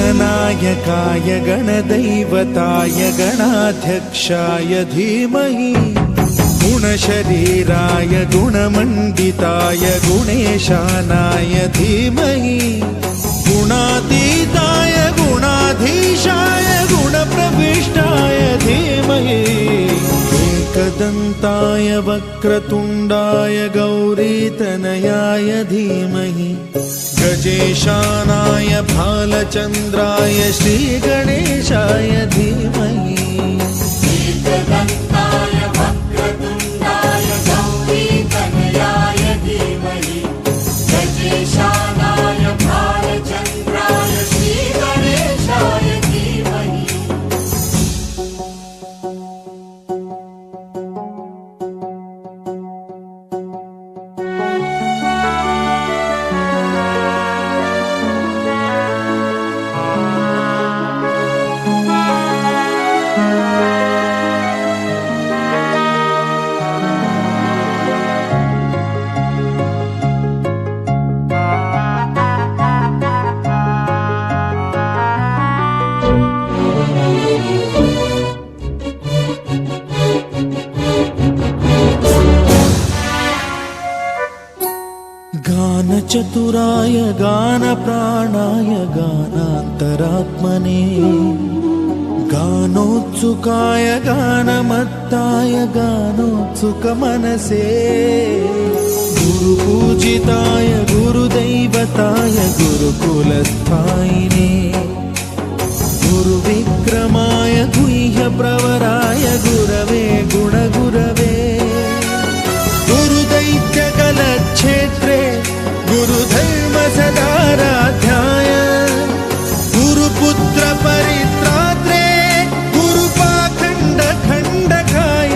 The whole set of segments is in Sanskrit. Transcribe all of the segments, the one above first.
गणनायकाय गणदैवताय गणाध्यक्षाय धीमहि गुणशरीराय गुणमण्डिताय गुणेशानाय धीमहि गुणातीताय गुणाधीशाय गुणप्रविष्टाय धीमहि एकदन्ताय वक्रतुण्डाय गौरीतनयाय धीमहि गजेशानाय भालचन्द्राय श्रीगणेशाय धीमहि एकदन्ताय वक्रतुण्डाय गौरीतनयाय धीमहि गजेशानाय भालचन्द्राय श्रीगणेशाय धीमहि गानचतुराय गानप्राणाय गानान्तरात्मने गानोत्सुकाय गानमत्ताय गानोत्सुकमनसे गुरुपूजिताय गुरुदैवताय गुरुकुलस्थायिने गुरुविक्रमाय गुह्यप्रवराय गुरवे गुणगुरवे गुरुदैत्यकलक्षेत्रे गुरुधर्म सदाराध्याय गुरुपुत्र परित्रात्रे गुरुपाखण्ड खण्डकाय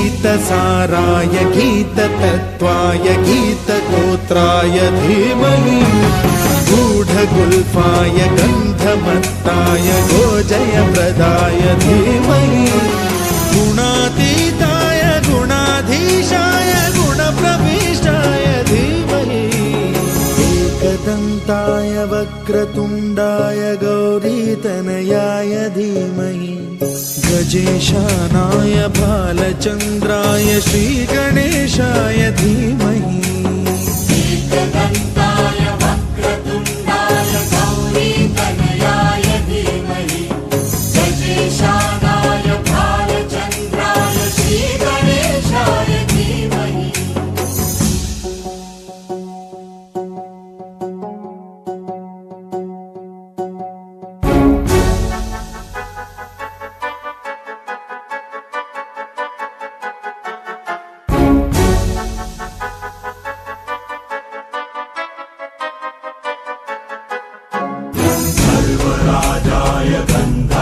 गीतसाराय गीततत्त्वाय गीतगोत्राय धीमहि गूढगुल्फाय गन्धमत्ताय गोजयप्रदाय धीमहि गुणातीताय गुणाधीशाय गुणप्रविष्टाय धीमहि एकदन्ताय वक्रतुण्डाय गौरीतनयाय धीमहि गजेशानाय भालचन्द्राय श्रीगणेशाय धीमहि एकदन्ताय वक्रतुण्डाय गौरीतनयाय धीमहि गजेशानाय भालचन्द्राय श्रीगणेशाय धीमहि सर्वराजाय गन्ध